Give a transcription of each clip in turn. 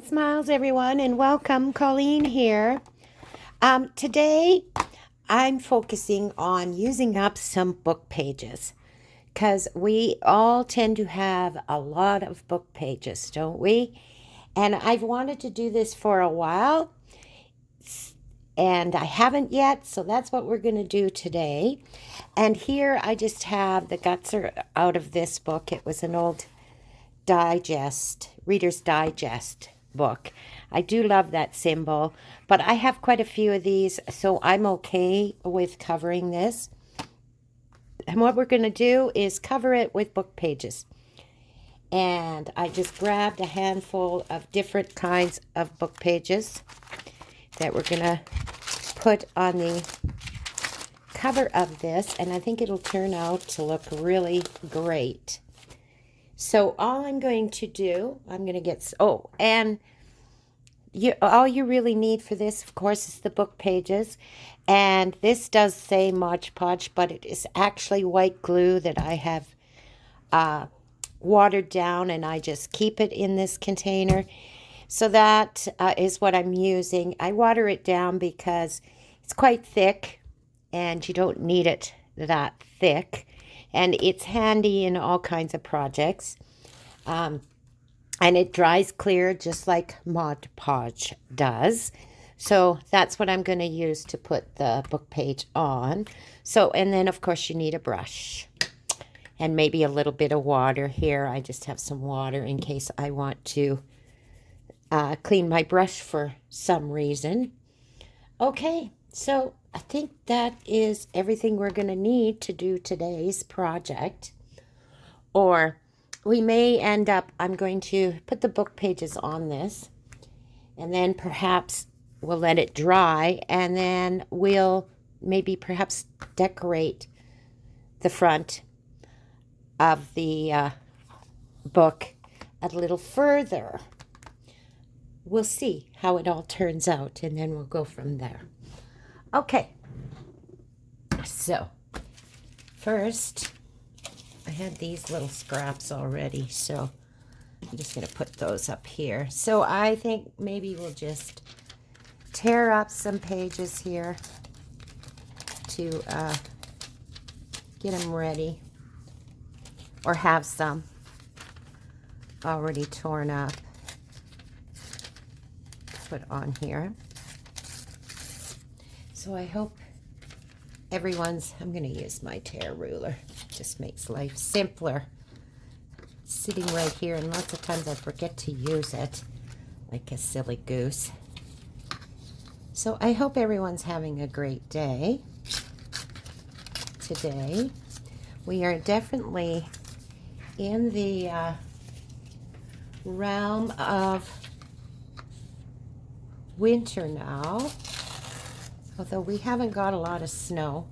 Smiles, everyone, and welcome. Colleen here. Today, I'm focusing on using up some book pages because we all tend to have a lot of book pages, don't we? And I've wanted to do this for a while, and I haven't yet, so that's what we're going to do today. And here I just have the guts are out of this book. It was an old Reader's Digest book. I do love that symbol, but I have quite a few of these, so I'm okay with covering this. And what we're going to do is cover it with book pages. And I just grabbed a handful of different kinds of book pages that we're going to put on the cover of this, and I think it'll turn out to look really great. So all I'm going to do, I'm going to get, and all you really need for this, of course, is the book pages. And this does say Mod Podge, but it is actually white glue that I have watered down, and I just keep it in this container. So that is what I'm using. I water it down because it's quite thick, and you don't need it that thick. And it's handy in all kinds of projects. And it dries clear just like Mod Podge does. So that's what I'm going to use to put the book page on. So, and then of course you need a brush and maybe a little bit of water here. I just have some water in case I want to clean my brush for some reason. Okay, so I think that is everything we're going to need to do today's project. Or we may end up, I'm going to put the book pages on this, and then perhaps we'll let it dry, and then we'll maybe perhaps decorate the front of the book a little further. We'll see how it all turns out, and then we'll go from there. Okay, so first, I had these little scraps already, so I'm just going to put those up here. So I think maybe we'll just tear up some pages here to get them ready, or have some already torn up put on here. So I hope everyone's, I'm going to use my tear ruler. Just makes life simpler. It's sitting right here, and lots of times I forget to use it like a silly goose. So I hope everyone's having a great day today. We are definitely in the realm of winter now, although we haven't got a lot of snow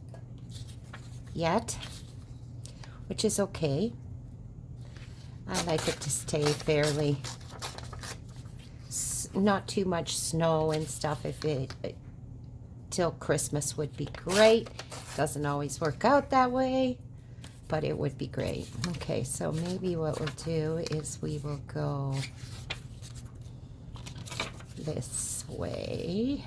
yet, which is okay. I like it to stay fairly, not too much snow and stuff. If it till Christmas would be great. Doesn't always work out that way, but it would be great. Okay, so maybe what we'll do is we will go this way,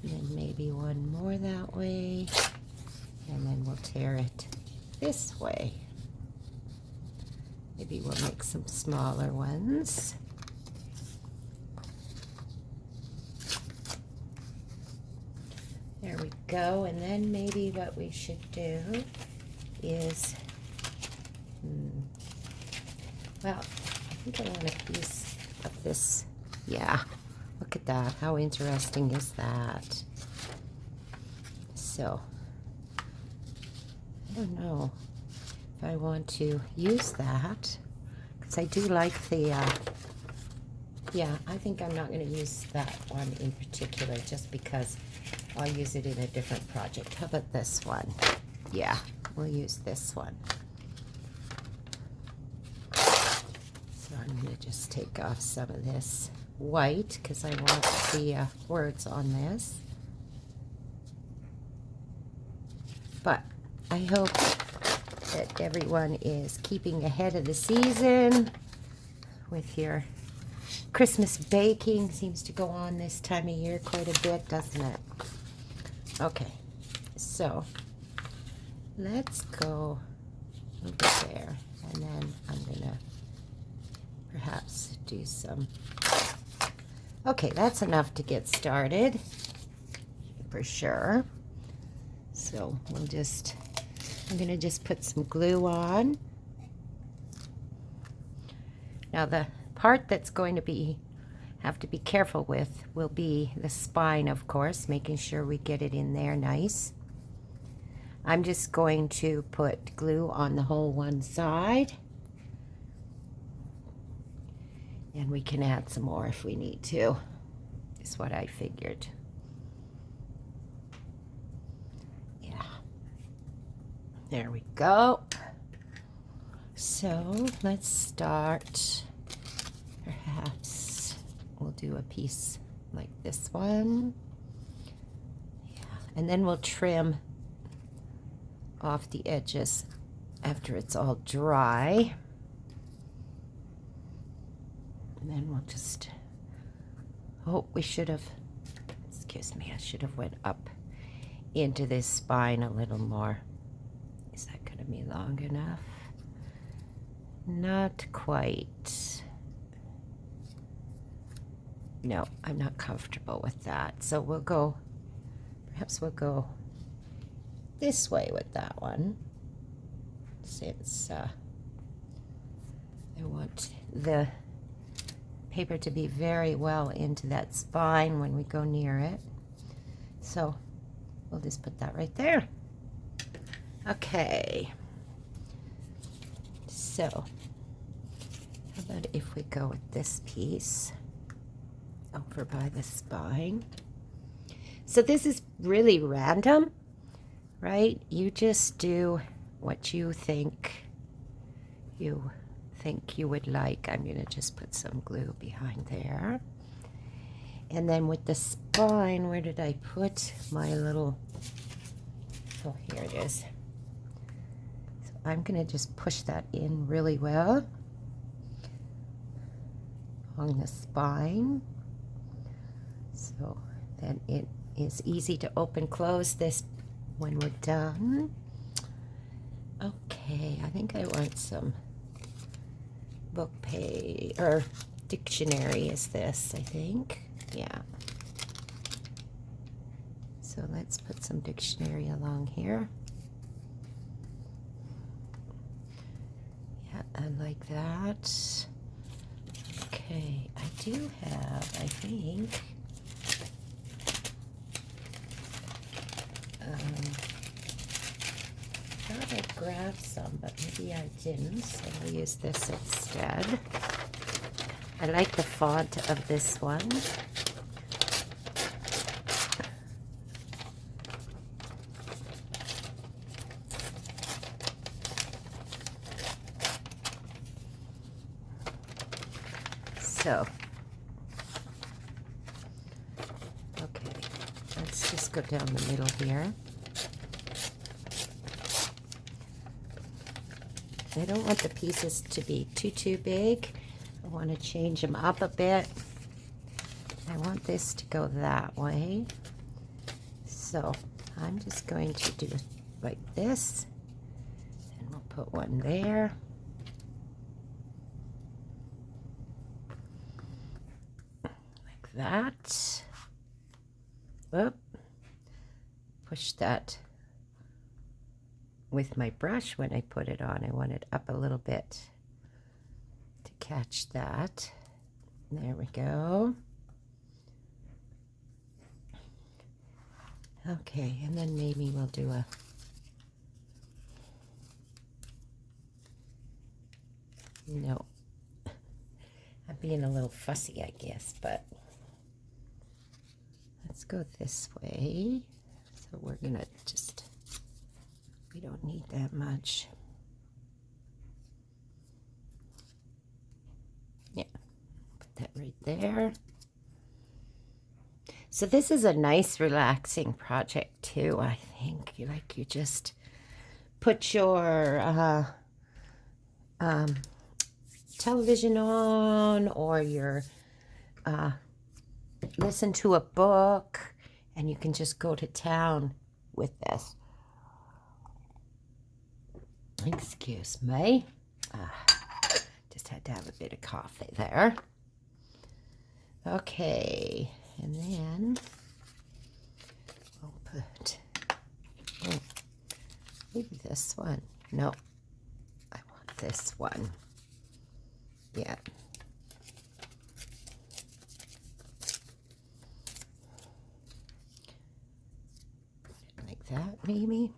and then maybe one more that way, and then we'll tear it this way. Maybe we'll make some smaller ones. There we go. And then maybe what we should do is, well, I think I want a piece of this. Yeah, look at that. How interesting is that? So, I don't know if I want to use that, because I do like the, yeah, I think I'm not going to use that one in particular, just because I'll use it in a different project. How about this one? Yeah, we'll use this one. So I'm going to just take off some of this white, because I want the words on this. But I hope that everyone is keeping ahead of the season with your Christmas baking. Seems to go on this time of year quite a bit, doesn't it? Okay, so let's go over there, and then I'm gonna perhaps do some. Okay, that's enough to get started for sure. So I'm gonna just put some glue on. Now the part that's going to have to be careful with will be the spine, of course, making sure we get it in there nice. I'm just going to put glue on the whole one side, and we can add some more if we need to, is what I figured. Yeah, there we go. So let's start. Perhaps we'll do a piece like this one. Yeah, and then we'll trim off the edges after it's all dry. And then we'll just, oh, we should have, excuse me, I should have went up into this spine a little more. Is that going to be long enough? Not quite. No, I'm not comfortable with that. So we'll go, perhaps we'll go this way with that one, since I want the paper to be very well into that spine when we go near it. So we'll just put that right there. Okay. So how about if we go with this piece over by the spine? So this is really random, right? You just do what you think you would like. I'm going to just put some glue behind there. And then with the spine, where did I put my little, oh, here it is. So I'm going to just push that in really well along the spine. So then it is easy to open, close this when we're done. Okay, I think I want some book page, or dictionary is this, I think. Yeah. So let's put some dictionary along here. Yeah, I like that. Okay, I do have, I think, I thought I grabbed some, but maybe I didn't, so I'll use this instead. I like the font of this one. So, okay, let's just go down the middle here. I don't want the pieces to be too big. I want to change them up a bit. I want this to go that way. So I'm just going to do it like this. And we'll put one there. Like that. Whoop. Push that with my brush when I put it on. I want it up a little bit to catch that. There we go. Okay, and then maybe we'll do a no. I'm being a little fussy, I guess, but let's go this way. So we're gonna just, we don't need that much. Yeah, put that right there. So this is a nice relaxing project too, I think. Like you just put your television on, or you're listen to a book, and you can just go to town with this. Excuse me. Just had to have a bit of coffee there. Okay, and then we'll put maybe this one. No, I want this one. Yeah. Put it like that, maybe.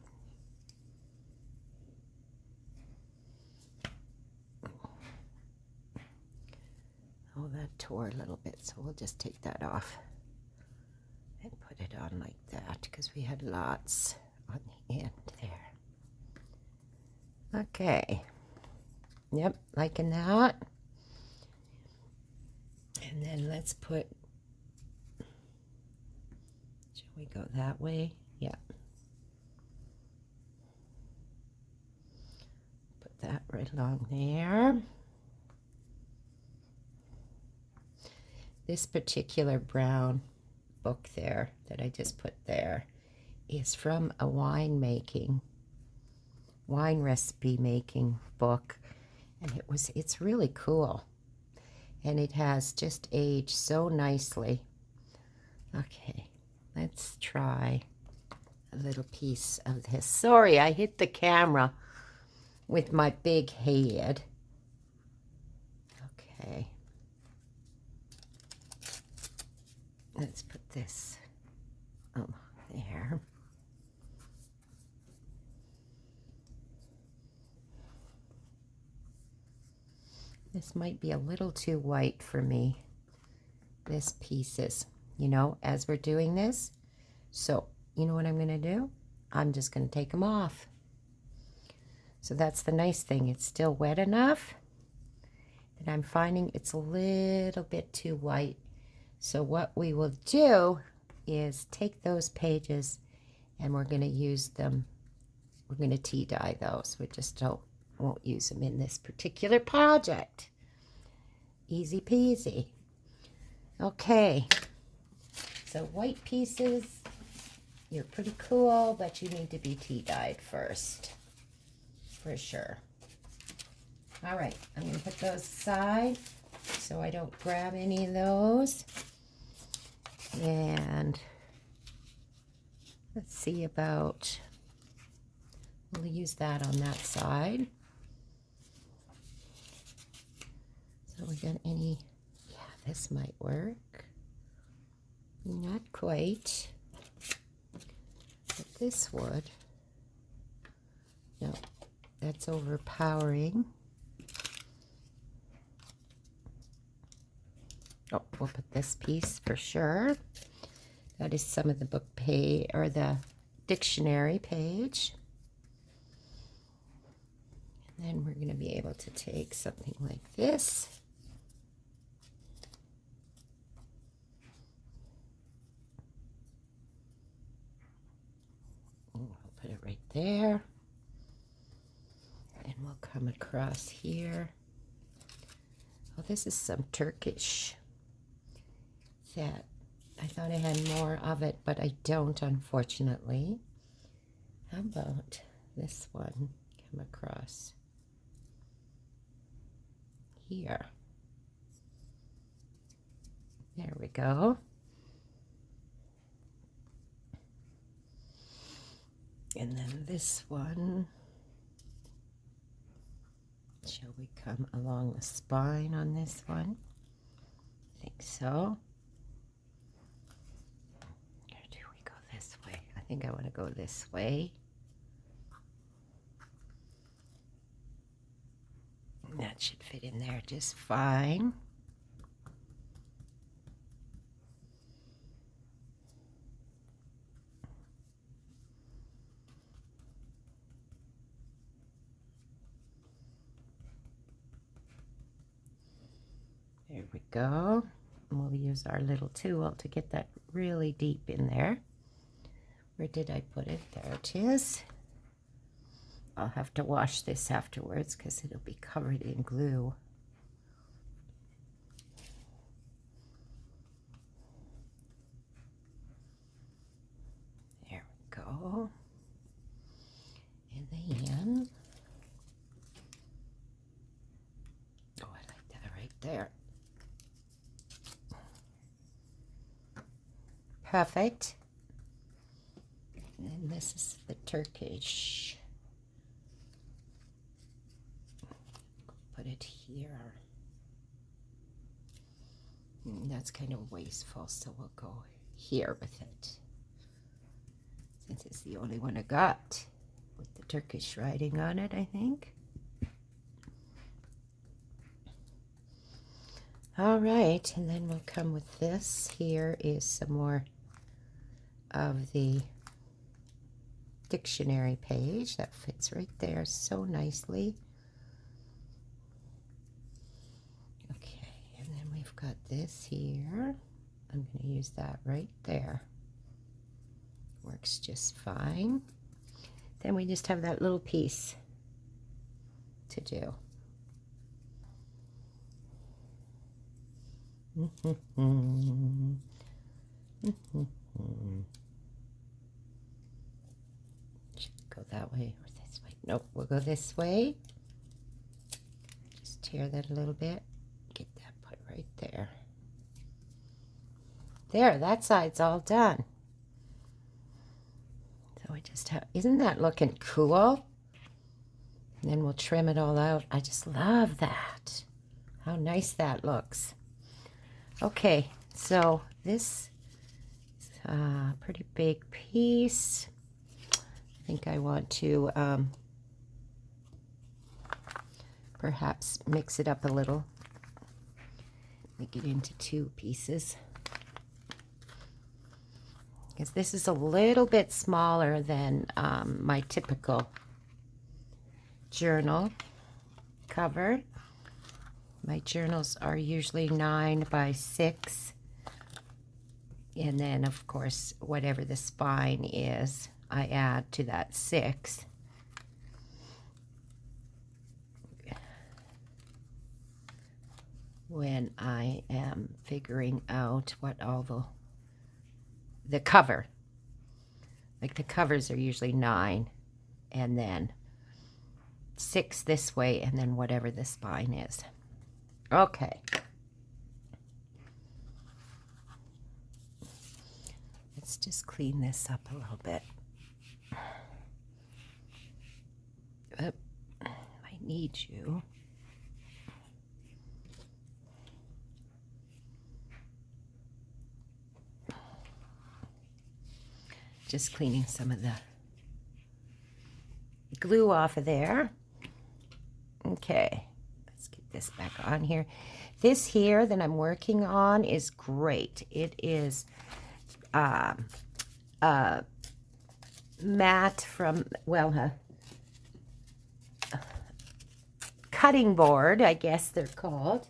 Oh, that tore a little bit, so we'll just take that off and put it on like that, because we had lots on the end there. Okay. Yep, liking that. And then let's put, shall we go that way? Yeah. Put that right along there. This particular brown book there that I just put there is from a wine recipe making book, and it's really cool, and it has just aged so nicely. Okay, let's try a little piece of this. Sorry, I hit the camera with my big head. Okay. Let's put this there. This might be a little too white for me. This piece is, as we're doing this. So, you know what I'm going to do? I'm just going to take them off. So that's the nice thing. It's still wet enough that I'm finding it's a little bit too white. So what we will do is take those pages and we're going to use them. We're going to tea dye those. We just won't use them in this particular project. Easy peasy. Okay. So white pieces, you're pretty cool, but you need to be tea dyed first. For sure. All right. I'm going to put those aside so I don't grab any of those. And let's see about, we'll use that on that side. So we got any, yeah, this might work. Not quite. But this would. No, that's overpowering. Oh, we'll put this piece for sure. That is some of the book page, or the dictionary page. And then we're going to be able to take something like this. We'll put it right there. And we'll come across here. Oh, this is some Turkish that I thought I had more of it, but I don't, unfortunately. How about this one come across here? There we go. And then this one, shall we come along the spine on this one? I think so. Or do we go this way? I think I want to go this way. That should fit in there just fine. There we go. And we'll use our little tool to get that really deep in there. Where did I put it? There it is. I'll have to wash this afterwards because it'll be covered in glue. there. Perfect. And this is the Turkish. Put it here. That's kind of wasteful, so we'll go here with it. Since it's the only one I got with the Turkish writing on it, I think. All right, and then we'll come with this. Here is some more of the dictionary page. That fits right there so nicely. Okay, and then we've got this here. I'm going to use that right there. Works just fine. Then we just have that little piece to do. Should go that way or this way? Nope, we'll go this way. Just tear that a little bit. Get that put right there. There, that side's all done. So we just have, isn't that looking cool? And then we'll trim it all out. I just love that. How nice that looks. Okay, so this is a pretty big piece. I think I want to perhaps mix it up a little. Make it into 2 pieces. Because this is a little bit smaller than my typical journal cover. My journals are usually 9 by 6. And then, of course, whatever the spine is, I add to that 6. When I am figuring out what all the cover. Like the covers are usually 9. And then 6 this way, and then whatever the spine is. Okay. Let's just clean this up a little bit. I need you. Just cleaning some of the glue off of there. Okay. This back on here. This here that I'm working on is great. It is a mat from, well, cutting board, I guess they're called.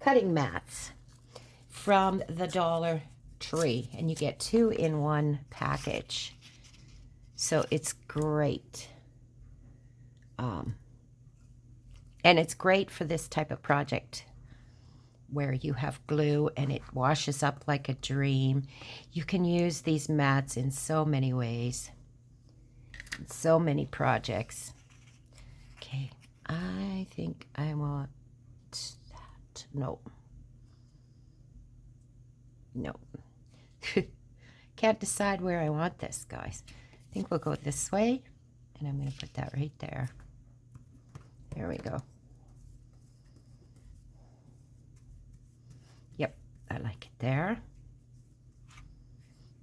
Cutting mats from the Dollar Tree. And you get 2 in 1 package. So it's great. And it's great for this type of project where you have glue and it washes up like a dream. You can use these mats in so many ways, in so many projects. Okay, I think I want that. No. No. Can't decide where I want this, guys. I think we'll go this way, and I'm going to put that right there. There we go. Yep, I like it there.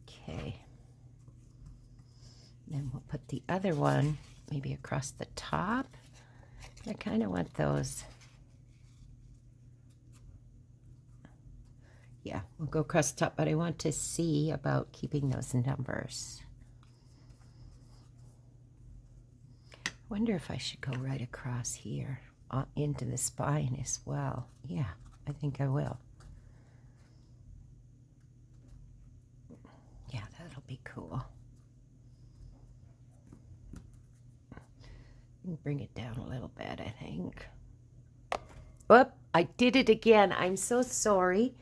Okay. Then we'll put the other one maybe across the top. I kind of want those. Yeah, we'll go across the top, but I want to see about keeping those numbers. I wonder if I should go right across here into the spine as well. Yeah, I think I will. Yeah, that'll be cool. Bring it down a little bit, I think. Whoop, I did it again. I'm so sorry.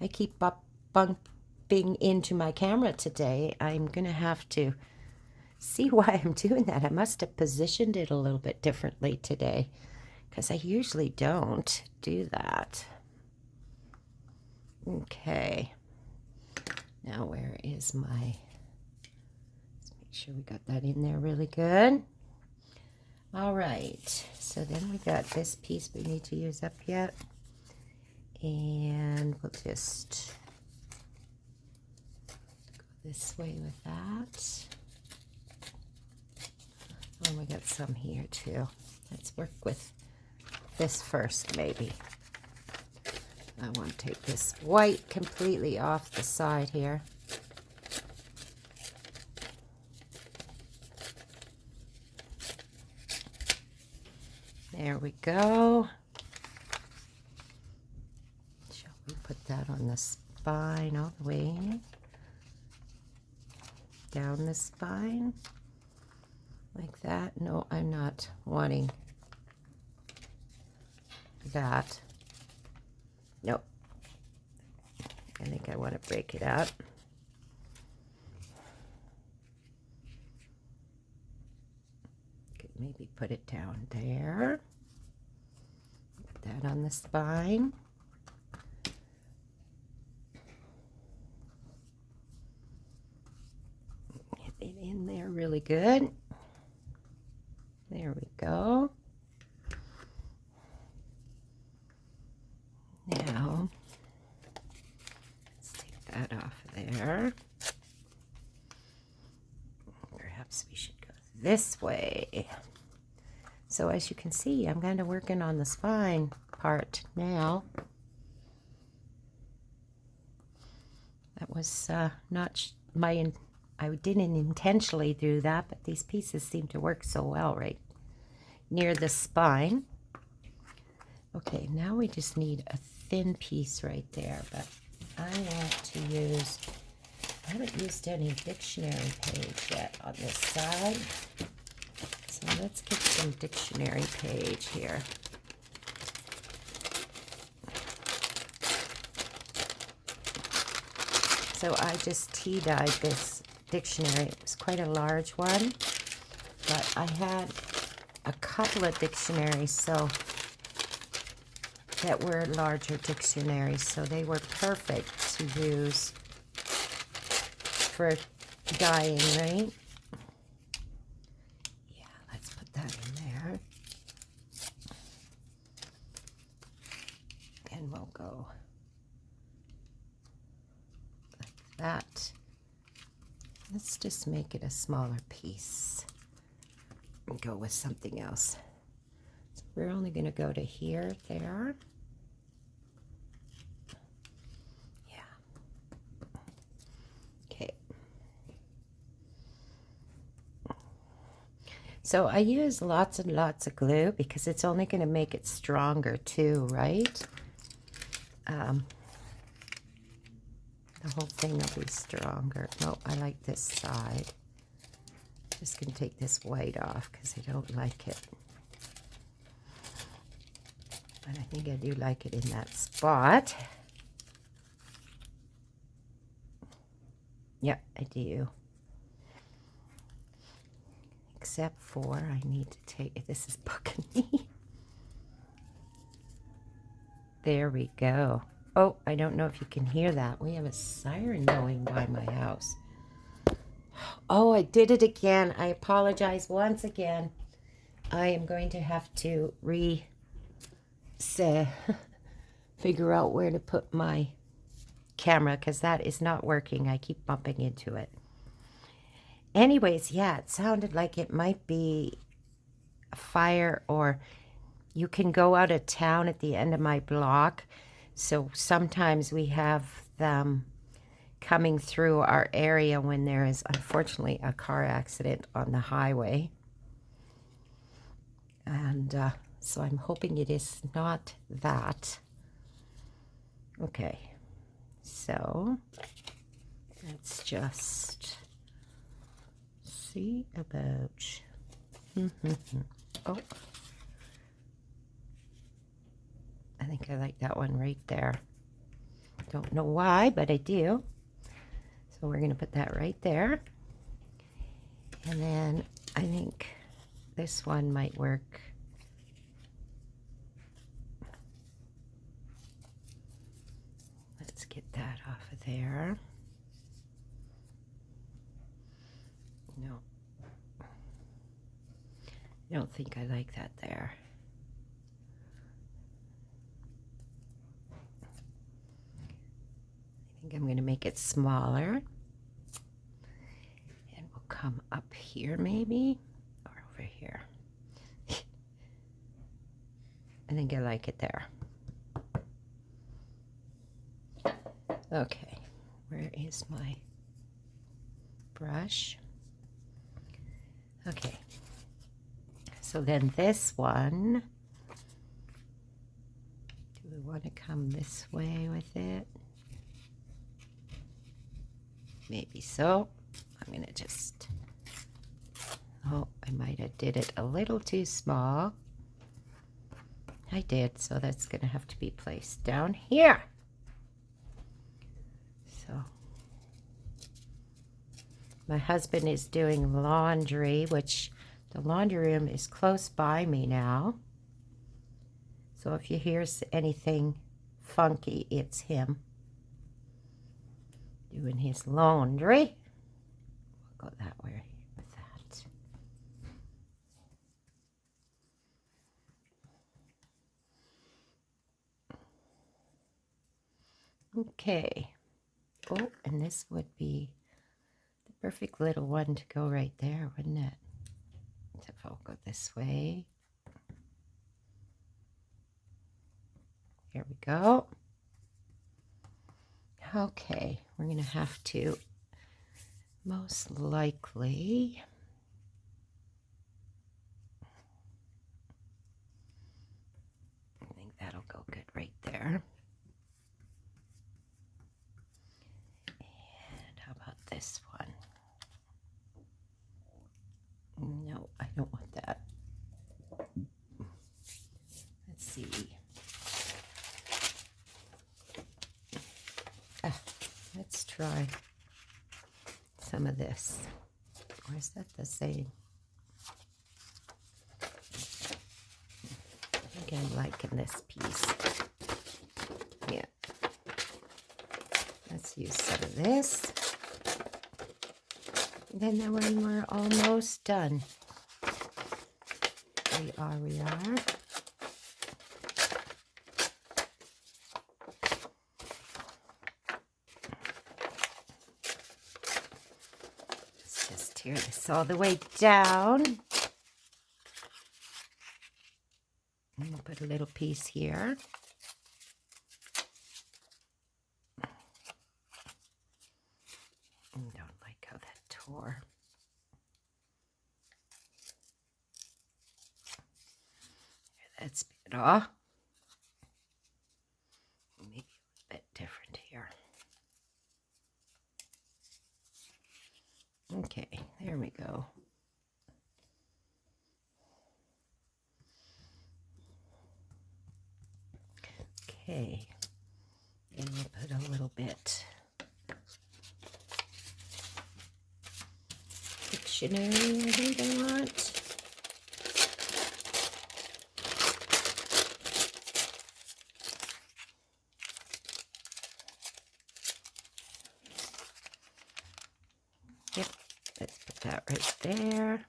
I keep bumping into my camera today. I'm going to have to see why I'm doing that. I must have positioned it a little bit differently today because I usually don't do that. Okay. Now where is my, let's make sure we got that in there really good. All right, so then we got this piece we need to use up yet. And we'll just go this way with that. Oh, we got some here too. Let's work with this first, maybe. I want to take this white completely off the side here. There we go. Shall we put that on the spine all the way down the spine? Like that? No, I'm not wanting that. Nope. I think I want to break it up. Could maybe put it down there. Put that on the spine. Get it in there really good. There we go. Now, let's take that off of there. Perhaps we should go this way. So as you can see, I'm kind of working on the spine part now. That was not I didn't intentionally do that, but these pieces seem to work so well right near the spine. Okay, now we just need a thin piece right there, but I want to use, I haven't used any dictionary page yet on this side. So let's get some dictionary page here. So I just tea-dyed this dictionary. It was quite a large one, but I had a couple of dictionaries that were larger dictionaries, so they were perfect to use for dyeing, right? Yeah, let's put that in there. And we'll go like that. Let's just make it a smaller piece and go with something else. So we're only going to go to here, there. Yeah. Okay. So I use lots and lots of glue because it's only going to make it stronger too, right? The whole thing will be stronger. No, I like this side. Just going to take this white off because I don't like it. But I think I do like it in that spot. Yep, I do. Except for I need to take, this is bugging me. There we go. Oh, I don't know if you can hear that. We have a siren going by my house. Oh, I did it again. I apologize once again. I am going to have to figure out where to put my camera because that is not working. I keep bumping into it. Anyways, yeah, it sounded like it might be a fire, or you can go out of town at the end of my block. So sometimes we have them coming through our area when there is unfortunately a car accident on the highway. And so I'm hoping it is not that. Okay, so let's just see about... Oh, I think I like that one right there. Don't know why, but I do. So we're going to put that right there. And then I think this one might work that off of there. No, I don't think I like that there. I think I'm going to make it smaller. And we'll come up here maybe, or over here. I think I like it there. Okay, where is my brush? Okay, so then this one, do we want to come this way with it? Maybe so. I'm going to just, oh, I might have did it a little too small. I did, so that's going to have to be placed down here. So my husband is doing laundry, which the laundry room is close by me now. So if you hear anything funky, it's him doing his laundry. We'll go that way with that. Okay. Oh, and this would be the perfect little one to go right there, wouldn't it? So if I'll go this way. Here we go. Okay, we're going to have to most likely I think that'll go good right there. And how about this one? No, I don't want that. Let's see. Let's try some of this. Or is that the same? I think I'm liking this piece. Yeah. Let's use some of this. And then when we're almost done, we are. Let's just tear this all the way down. And we'll put a little piece here. I don't like how that tore. That's bit off. Maybe a bit different here. Okay, there we go. Okay, and we'll put a little bit Pictionary, I think I want. Yep, let's put that right there.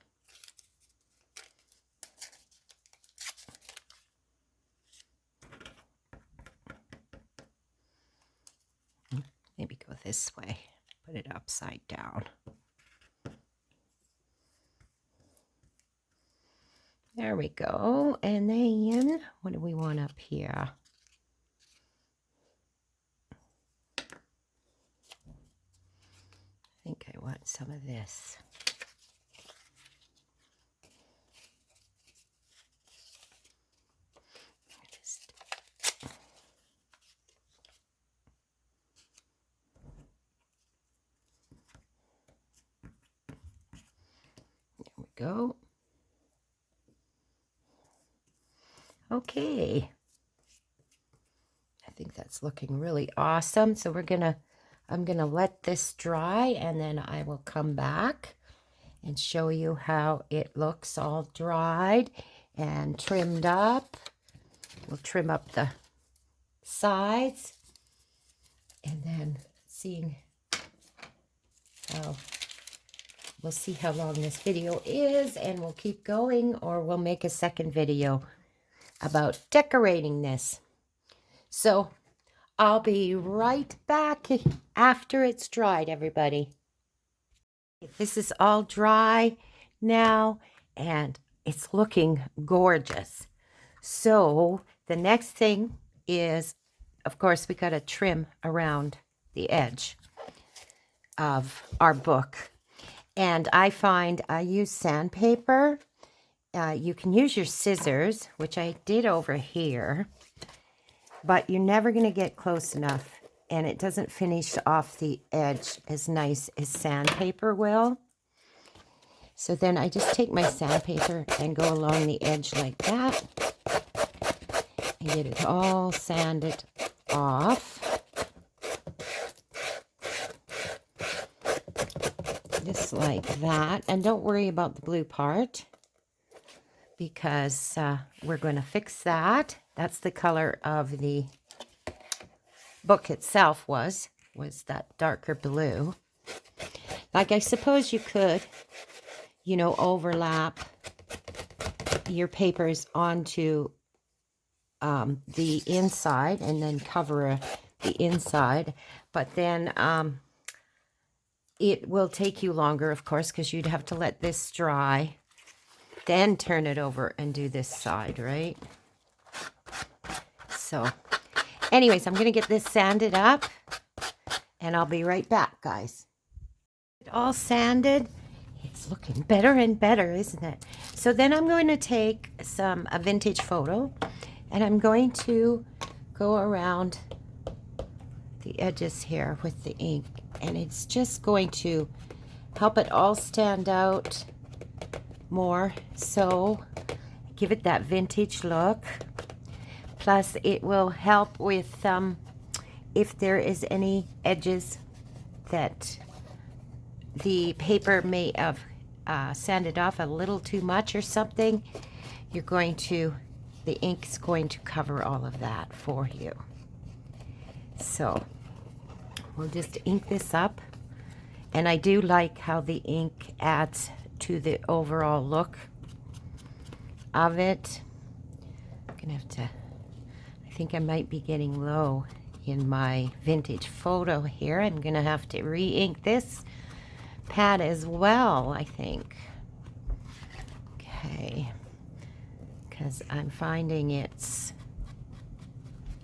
Maybe go this way, put it upside down. There we go. And then what do we want up here? I think I want some of this. There we go. Okay. I think that's looking really awesome. So I'm gonna let this dry, and then I will come back and show you how it looks all dried and trimmed up. We'll trim up the sides, and then seeing how, we'll see how long this video is, and we'll keep going, or we'll make a second video about decorating this. So I'll be right back after it's dried, everybody. This is all dry now, and it's looking gorgeous. So the next thing is, of course, we got to trim around the edge of our book. And I find I use sandpaper. You can use your scissors, which I did over here, but you're never going to get close enough, and it doesn't finish off the edge as nice as sandpaper will. So then I just take my sandpaper and go along the edge like that and get it all sanded off. Just like that. And don't worry about the blue part, because we're going to fix that. That's the color of the book itself was that darker blue. Like, I suppose you could, you know, overlap your papers onto the inside and then cover the inside. But then it will take you longer, of course, because you'd have to let this dry, then turn it over and do this side, right? So anyways, I'm going to get this sanded up, and I'll be right back, guys. All sanded. It's looking better and better, isn't it? So then I'm going to take a vintage photo, and I'm going to go around the edges here with the ink, and it's just going to help it all stand out more, so give it that vintage look. Plus it will help with if there is any edges that the paper may have sanded off a little too much or something, the ink's going to cover all of that for you. So we'll just ink this up, and I do like how the ink adds to the overall look of it. I'm gonna have to, I think I might be getting low in my vintage photo here. I'm gonna have to re-ink this pad as well, I think. Okay, because I'm finding it's,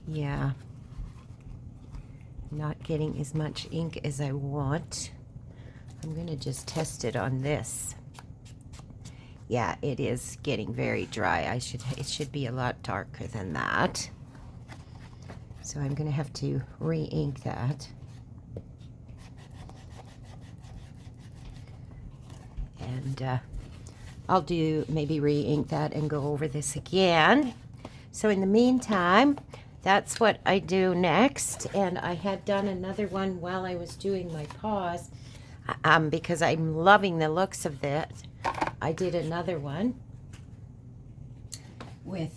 yeah, not getting as much ink as I want. I'm gonna just test it on this. Yeah, it is getting very dry. It should be a lot darker than that. So I'm gonna have to re-ink that. And I'll maybe re-ink that and go over this again. So in the meantime, that's what I do next. And I had done another one while I was doing my paws, because I'm loving the looks of this. I did another one with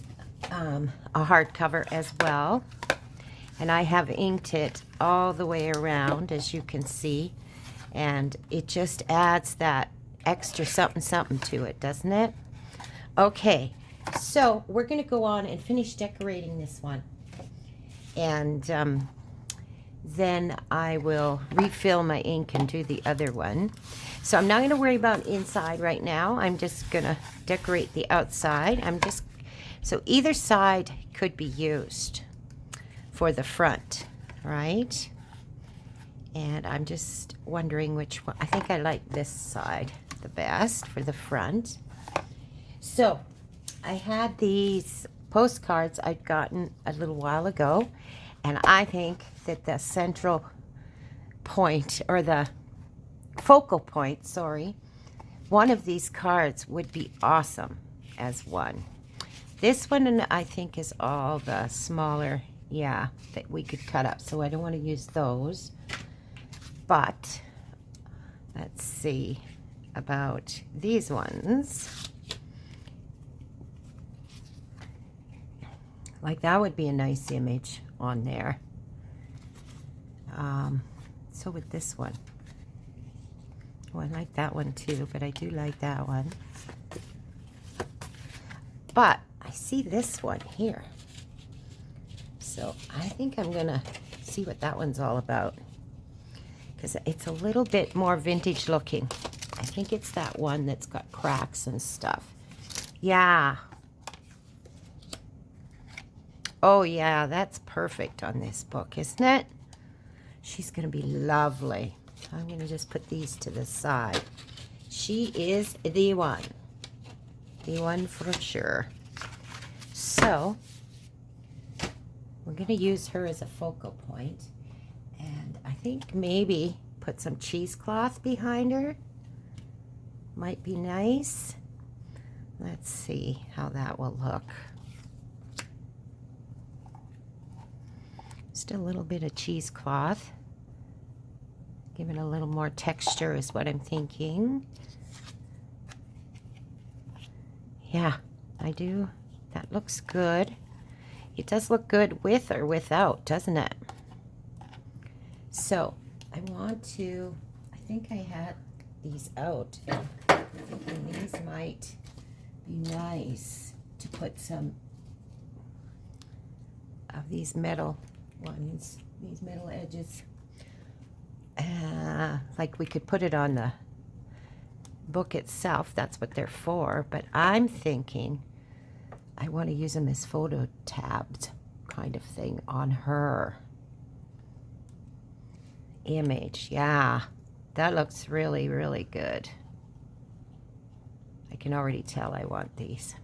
a hardcover as well, and I have inked it all the way around, as you can see, and it just adds that extra something something to it, doesn't it? Okay, so we're going to go on and finish decorating this one, and then I will refill my ink and do the other one. So I'm not going to worry about inside right now. I'm just going to decorate the outside. So either side could be used for the front, right? And I'm just wondering which one. I think I like this side the best for the front. So I had these postcards I'd gotten a little while ago, and I think that the central point, or the focal point, sorry, one of these cards would be awesome as one. This one, I think, is all the smaller, yeah, that we could cut up, so I don't want to use those. But let's see about these ones. Like, that would be a nice image on there. So with this one. Oh, I like that one too, but I do like that one. But I see this one here. So I think I'm gonna see what that one's all about, because it's a little bit more vintage looking. I think it's that one that's got cracks and stuff. Yeah. Oh yeah, that's perfect on this book, isn't it? She's gonna be lovely. I'm gonna just put these to the side. She is the one. The one for sure. So we're going to use her as a focal point, and I think maybe put some cheesecloth behind her. Might be nice. Let's see how that will look. Just a little bit of cheesecloth. Give it a little more texture is what I'm thinking. Yeah, I do. That looks good. It does look good with or without, doesn't it? So I want to, I think I had these out, and these might be nice to put some of these metal ones, these metal edges. Like we could put it on the book itself, that's what they're for, but I'm thinking I want to use them as photo tabs kind of thing on her image. Yeah, that looks really, really good. I can already tell I want these.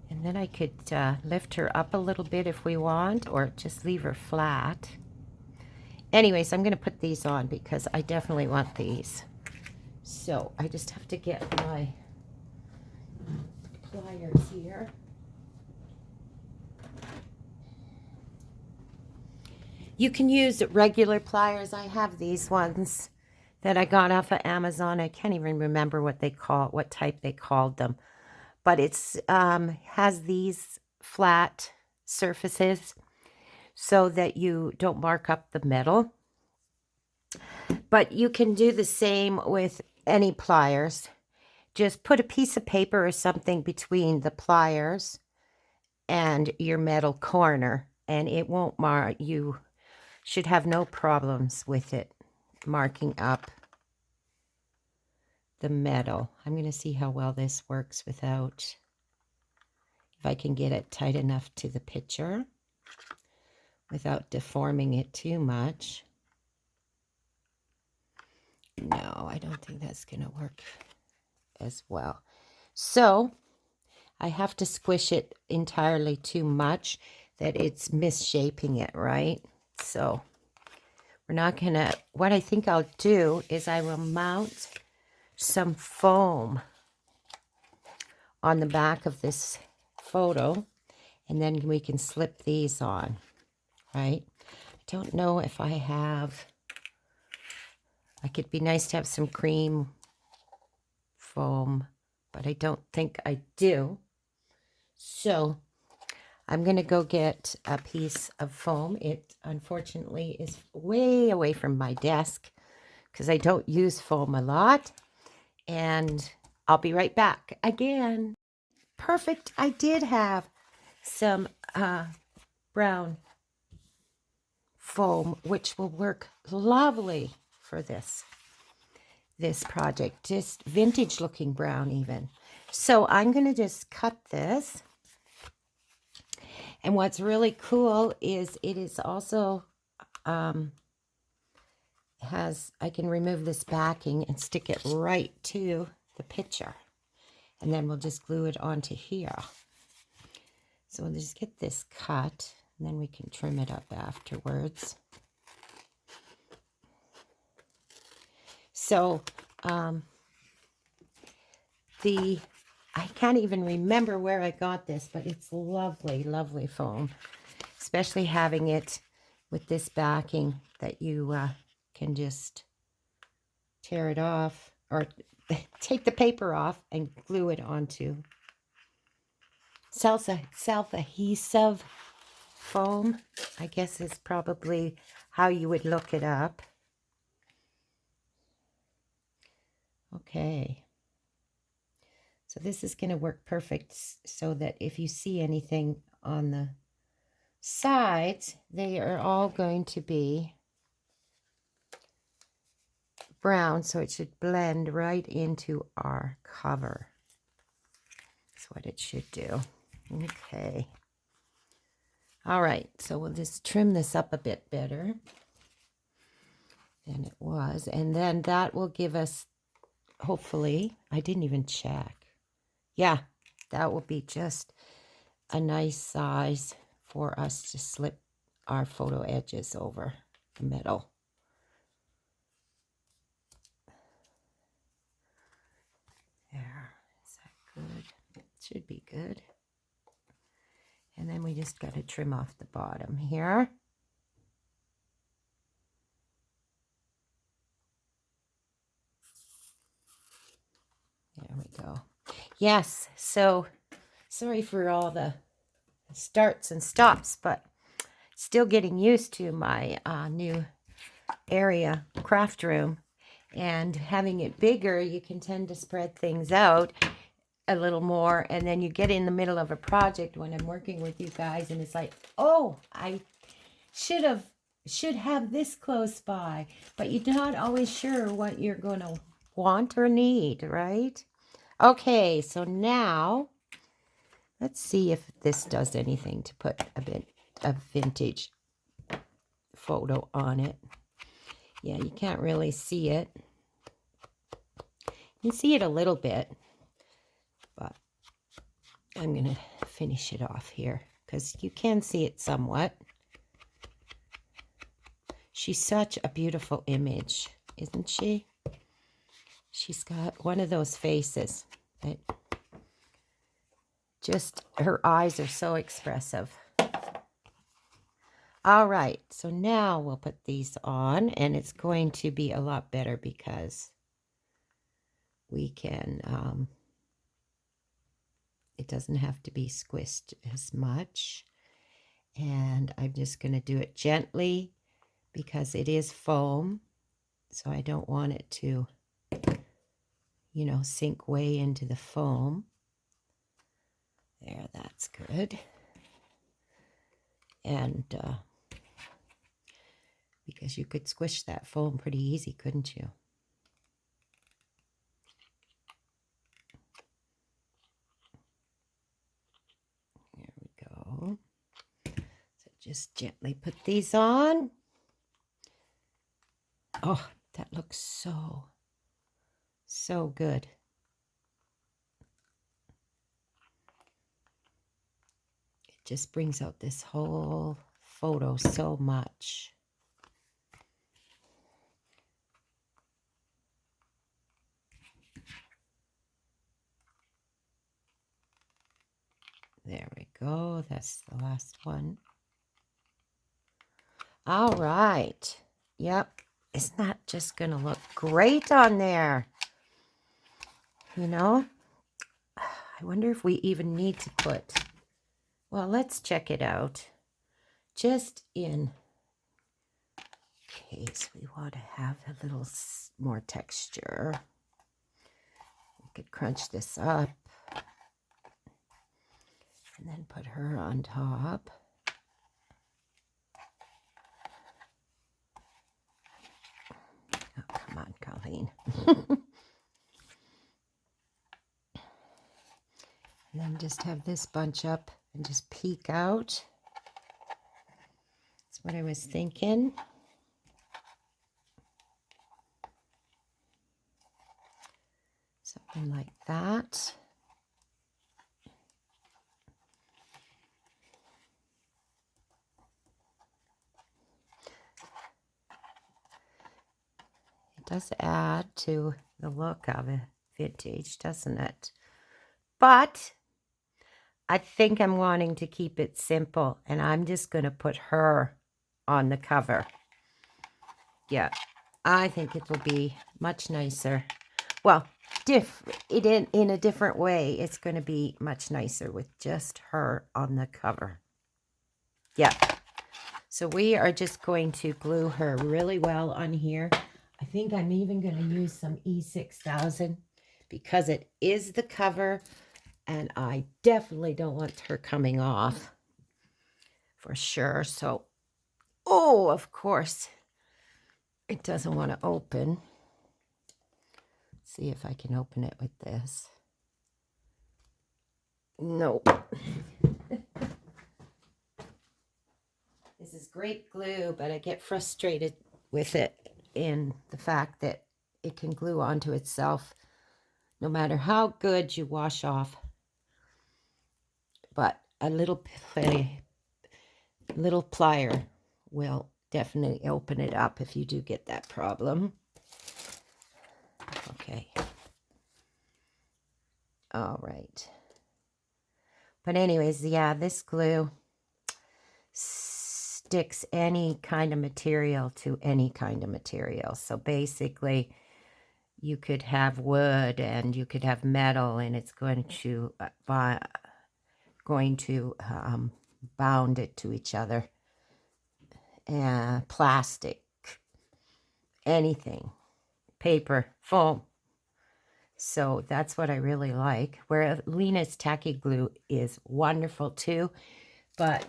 And then I could lift her up a little bit if we want, or just leave her flat. Anyways, I'm going to put these on because I definitely want these. So I just have to get my pliers here. You can use regular pliers. I have these ones that I got off of Amazon. I can't even remember what type they called them. But it's has these flat surfaces so that you don't mark up the metal. But you can do the same with any pliers. Just put a piece of paper or something between the pliers and your metal corner, and it won't mark. You should have no problems with it marking up the metal. I'm going to see how well this works without, if I can get it tight enough to the picture without deforming it too much. No, I don't think that's going to work as well. So I have to squish it entirely too much that it's misshaping it, right? So we're not going to, what I think I'll do is I will mount some foam on the back of this photo, and then we can slip these on, right? I don't know if I have, like it'd be nice to have some cream foam, but I don't think I do. So I'm going to go get a piece of foam. It unfortunately is way away from my desk because I don't use foam a lot. And I'll be right back again. Perfect. I did have some brown foam, which will work lovely for this project. Just vintage looking brown even. So I'm going to just cut this. And what's really cool is it is also I can remove this backing and stick it right to the picture. And then we'll just glue it onto here. So we'll just get this cut, and then we can trim it up afterwards. So I can't even remember where I got this, but it's lovely, lovely foam, especially having it with this backing that you can just tear it off or take the paper off and glue it onto self-adhesive. foam, I guess is probably how you would look it up. Okay. So this is going to work perfect so that if you see anything on the sides, they are all going to be brown, so it should blend right into our cover. That's what it should do. Okay. All right, so we'll just trim this up a bit better than it was, and then that will give us, hopefully, I didn't even check. Yeah, that will be just a nice size for us to slip our photo edges over the middle. There, is that good? It should be good. And then we just got to trim off the bottom here. There we go. Yes, so sorry for all the starts and stops, but still getting used to my new area craft room. And having it bigger, you can tend to spread things out a little more, and then you get in the middle of a project when I'm working with you guys, and it's like, oh, I should have this close by, but you're not always sure what you're going to want or need, right? Okay, so now let's see if this does anything to put a bit of vintage photo on it. Yeah, you can't really see it. You can see it a little bit, but I'm going to finish it off here because you can see it somewhat. She's such a beautiful image, isn't she? She's got one of those faces that just, her eyes are so expressive. All right, so now we'll put these on, and it's going to be a lot better because we can, it doesn't have to be squished as much. And I'm just going to do it gently because it is foam, so I don't want it to, you know, sink way into the foam. There, that's good. And because you could squish that foam pretty easy, couldn't you? There we go. So just gently put these on. Oh, that looks so good. It just brings out this whole photo so much. There we go. That's the last one. All right. Yep. Isn't that just going to look great on there? You know? I wonder if we even need to put... Well, let's check it out. Just in case we want to have a little more texture. We could crunch this up. And then put her on top. Oh, come on, Colleen. And then just have this bunch up and just peek out. That's what I was thinking. Something like that. It does add to the look of a vintage, doesn't it? But I think I'm wanting to keep it simple, and I'm just going to put her on the cover. Yeah, I think it will be much nicer. Well, in a different way, it's going to be much nicer with just her on the cover. Yeah. So we are just going to glue her really well on here. I think I'm even going to use some E6000 because it is the cover, and I definitely don't want her coming off for sure. So, oh, of course, it doesn't want to open. See if I can open it with this. Nope. This is great glue, but I get frustrated with it in the fact that it can glue onto itself no matter how good you wash off. But a little plier will definitely open it up if you do get that problem. Okay. All right. But anyways, yeah, this glue sticks any kind of material to any kind of material. So basically, you could have wood and you could have metal, and it's going to bound it to each other. And plastic, anything, paper, foam. So that's what I really like. Where Lena's Tacky Glue is wonderful too, but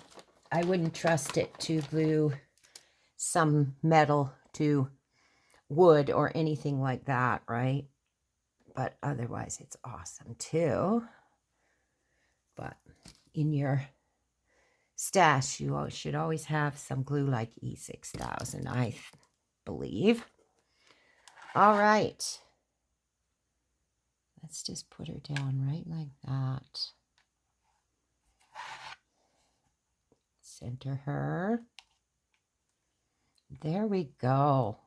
I wouldn't trust it to glue some metal to wood or anything like that, right? But otherwise it's awesome too. But in your stash, you should always have some glue like E6000, I believe. All right. Let's just put her down right like that. Center her. There we go.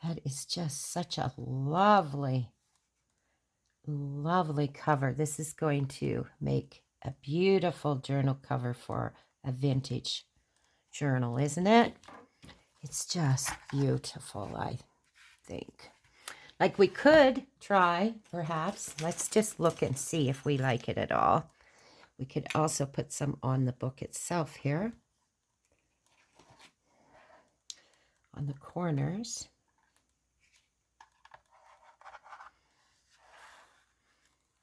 That is just such a lovely, lovely cover. This is going to make a beautiful journal cover for a vintage journal, isn't it? It's just beautiful, I think. Like we could try, perhaps. Let's just look and see if we like it at all. We could also put some on the book itself here. On the corners.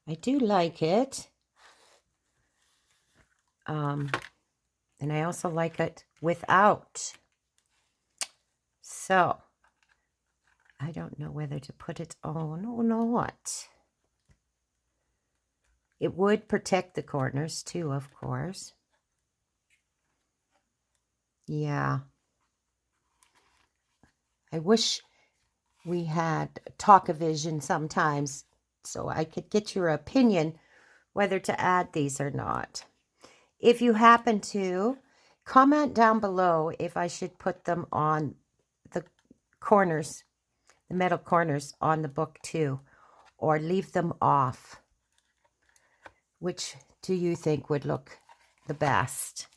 I do like it. And I also like it without. So, I don't know whether to put it on or not. It would protect the corners too, of course. Yeah. I wish we had Talk-O-Vision sometimes so I could get your opinion whether to add these or not. If you happen to, comment down below if I should put them on the corners, the metal corners on the book too, or leave them off. Which do you think would look the best?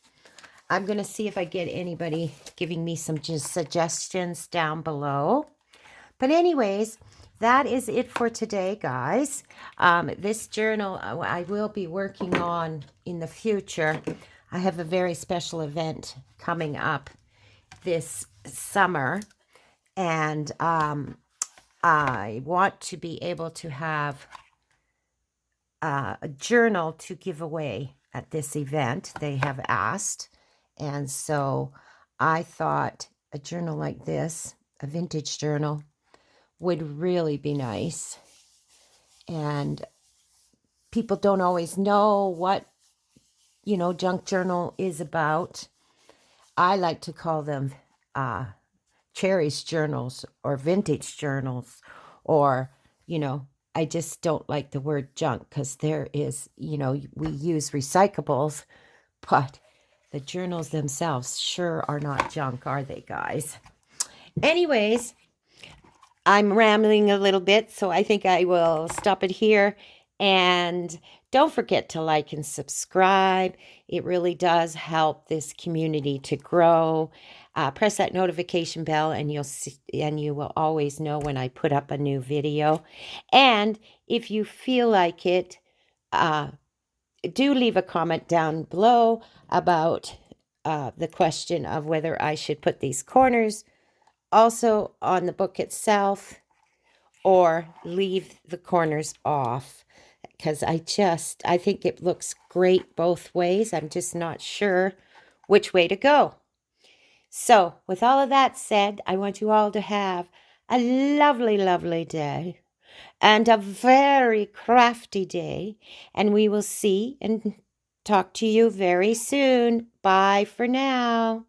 I'm going to see if I get anybody giving me some suggestions down below. But anyways, that is it for today, guys. This journal I will be working on in the future. I have a very special event coming up this summer, and I want to be able to have a journal to give away at this event. They have asked, and so I thought a journal like this, a vintage journal, would really be nice. And people don't always know what, junk journal is about. I like to call them cherries journals or vintage journals, or, I just don't like the word junk because there is, we use recyclables, but the journals themselves sure are not junk, are they, guys? Anyways, I'm rambling a little bit, so I think I will stop it here. And don't forget to like and subscribe. It really does help this community to grow. Press that notification bell, and you will always know when I put up a new video. And if you feel like it, do leave a comment down below about the question of whether I should put these corners also on the book itself or leave the corners off, because I think it looks great both ways. I'm just not sure which way to go. So with all of that said, I want you all to have a lovely, lovely day and a very crafty day, and we will see and talk to you very soon. Bye for now.